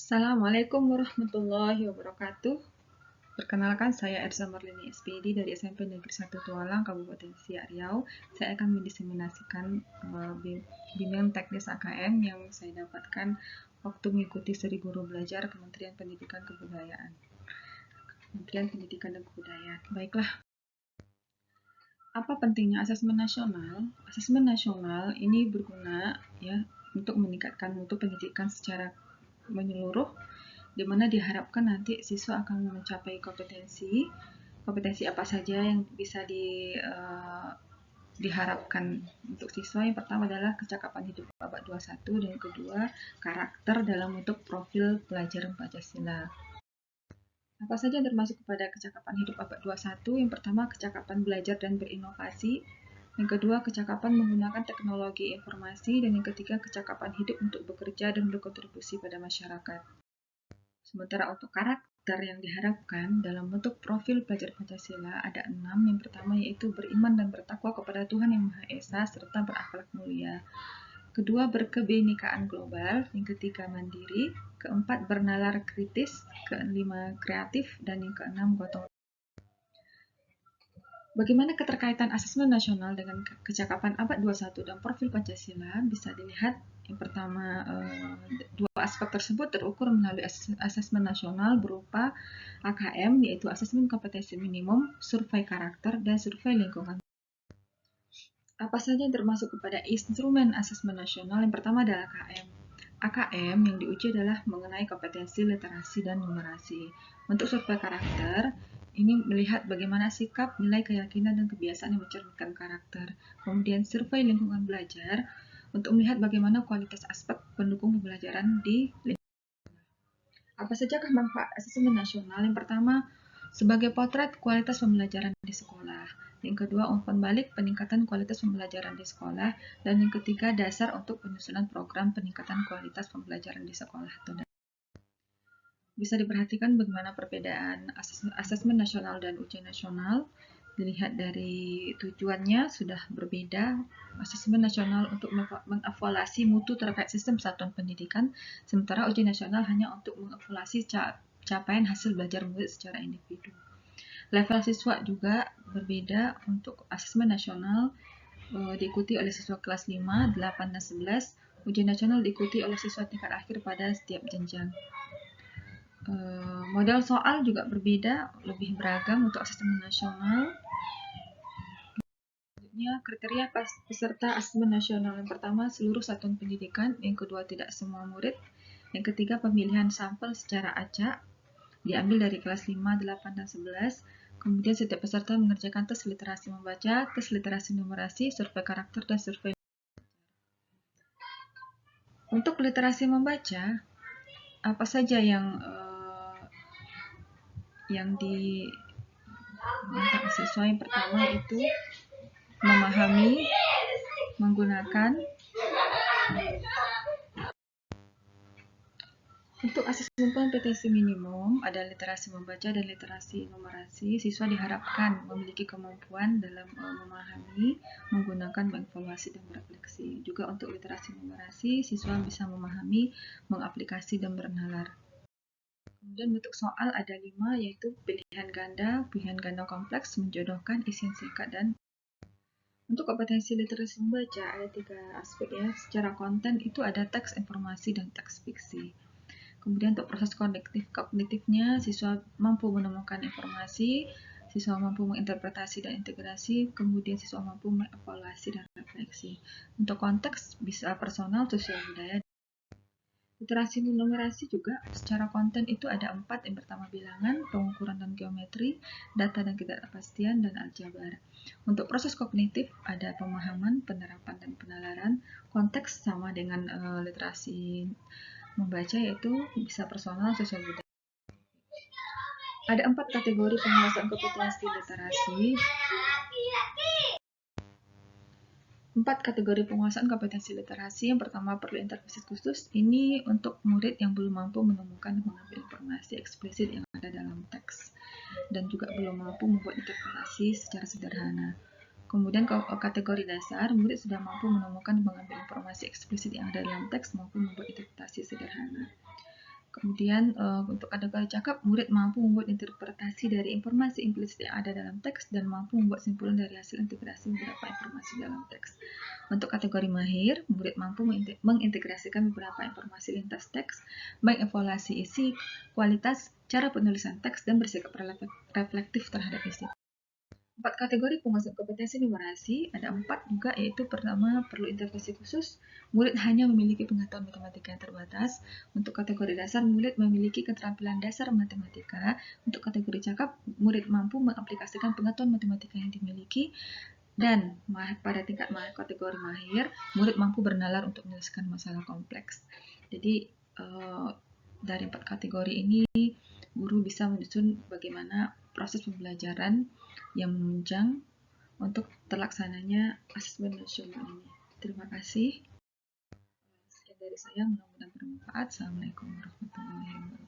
Assalamualaikum warahmatullahi wabarakatuh. Perkenalkan, saya Erza Marlini SPD dari SMP Negeri 1 Tualang, Kabupaten Siak Riau. Saya akan mendiseminasikan bimbingan teknis AKM yang saya dapatkan waktu mengikuti Seri Guru Belajar Kementerian Pendidikan dan Kebudayaan. Baiklah, apa pentingnya asesmen nasional? Asesmen nasional ini berguna ya untuk meningkatkan mutu pendidikan secara menyeluruh, di mana diharapkan nanti siswa akan mencapai kompetensi apa saja yang bisa diharapkan untuk siswa. Yang pertama adalah kecakapan hidup abad 21, dan yang kedua karakter dalam bentuk profil pelajar Pancasila. Apa saja yang termasuk kepada kecakapan hidup abad 21? Yang pertama, kecakapan belajar dan berinovasi. Yang kedua, kecakapan menggunakan teknologi informasi. Dan yang ketiga, kecakapan hidup untuk bekerja dan berkontribusi pada masyarakat. Sementara untuk karakter yang diharapkan dalam bentuk profil pelajar Pancasila ada 6. Yang pertama yaitu beriman dan bertakwa kepada Tuhan Yang Maha Esa serta berakhlak mulia. Kedua, berkebinekaan global. Yang ketiga, mandiri. Keempat, bernalar kritis. Kelima, kreatif. Dan yang keenam, gotong. Bagaimana keterkaitan asesmen nasional dengan kecakapan abad 21 dan profil Pancasila? Bisa dilihat, yang pertama, dua aspek tersebut terukur melalui asesmen nasional berupa AKM, yaitu asesmen kompetensi minimum, survei karakter, dan survei lingkungan. Apa saja yang termasuk kepada instrumen asesmen nasional? Yang pertama adalah AKM. AKM yang diuji adalah mengenai kompetensi literasi dan numerasi. Untuk survei karakter, ini melihat bagaimana sikap, nilai, keyakinan, dan kebiasaan yang mencerminkan karakter. Kemudian survei lingkungan belajar untuk melihat bagaimana kualitas aspek pendukung pembelajaran di lingkungan. Apa sajakah manfaat asesmen nasional? Yang pertama, sebagai potret kualitas pembelajaran di sekolah. Yang kedua, umpan balik peningkatan kualitas pembelajaran di sekolah. Dan yang ketiga, dasar untuk penyusunan program peningkatan kualitas pembelajaran di sekolah. Bisa diperhatikan bagaimana perbedaan asesmen nasional dan ujian nasional. Dilihat dari tujuannya sudah berbeda. Asesmen nasional untuk mengevaluasi mutu terkait sistem satuan pendidikan, sementara ujian nasional hanya untuk mengevaluasi capaian hasil belajar murid secara individu. Level siswa juga berbeda. Untuk asesmen nasional diikuti oleh siswa kelas 5, 8, dan 11. Ujian nasional diikuti oleh siswa tingkat akhir pada setiap jenjang. Model soal juga berbeda, lebih beragam untuk asesmen nasional. Selanjutnya, kriteria peserta asesmen nasional. Yang pertama, seluruh satuan pendidikan. Yang kedua, tidak semua murid. Yang ketiga, pemilihan sampel secara acak, diambil dari kelas 5, 8, dan 11. Kemudian setiap peserta mengerjakan tes literasi membaca, tes literasi numerasi, survei karakter, dan survei. Untuk literasi membaca, apa saja yang diminta siswa? Yang pertama itu memahami, menggunakan. Untuk asesmen kompetensi minimum ada literasi membaca dan literasi numerasi. Siswa diharapkan memiliki kemampuan dalam memahami, menggunakan, mengevaluasi, dan berefleksi. Juga untuk literasi numerasi, siswa bisa memahami, mengaplikasi, dan bernalar. Kemudian bentuk soal ada 5, yaitu pilihan ganda kompleks, menjodohkan, isian singkat, dan. Untuk kompetensi literasi membaca ada 3 aspek ya. Secara konten itu ada teks, informasi, dan teks fiksi. Kemudian untuk proses kognitifnya, siswa mampu menemukan informasi, siswa mampu menginterpretasi dan integrasi, kemudian siswa mampu mengevaluasi dan refleksi. Untuk konteks bisa personal, sosial, budaya. Literasi numerasi juga secara konten itu ada 4. Yang pertama bilangan, pengukuran dan geometri, data dan ketidakpastian, dan aljabar. Untuk proses kognitif ada pemahaman, penerapan, dan penalaran. Konteks sama dengan literasi membaca, yaitu bisa personal, sosial, budaya. Ada 4 kategori penguasaan kompetensi literasi. 4 kategori penguasaan kompetensi literasi. Yang pertama, perlu intervensi khusus. Ini untuk murid yang belum mampu menemukan dan mengambil informasi eksplisit yang ada dalam teks, dan juga belum mampu membuat interpretasi secara sederhana. Kemudian kategori dasar, murid sudah mampu menemukan dan mengambil informasi eksplisit yang ada dalam teks maupun membuat interpretasi sederhana. Kemudian untuk kategori cakap, murid mampu membuat interpretasi dari informasi implisit yang ada dalam teks dan mampu membuat simpulan dari hasil integrasi beberapa informasi dalam teks. Untuk kategori mahir, murid mampu mengintegrasikan beberapa informasi lintas teks, mengevaluasi isi, kualitas, cara penulisan teks, dan bersikap reflektif terhadap isi. 4 kategori penguasaan kompetensi numerasi, ada 4 juga, yaitu pertama, perlu intervensi khusus, murid hanya memiliki pengetahuan matematika yang terbatas. Untuk kategori dasar, murid memiliki keterampilan dasar matematika. Untuk kategori cakap, murid mampu mengaplikasikan pengetahuan matematika yang dimiliki. Dan pada tingkat kategori mahir, murid mampu bernalar untuk menyelesaikan masalah kompleks. Jadi, dari 4 kategori ini, guru bisa menyusun bagaimana proses pembelajaran yang menunjang untuk terlaksananya asesmen nasional ini. Terima kasih. Sekian dari saya, mudah-mudahan bermanfaat. Assalamualaikum warahmatullahi wabarakatuh.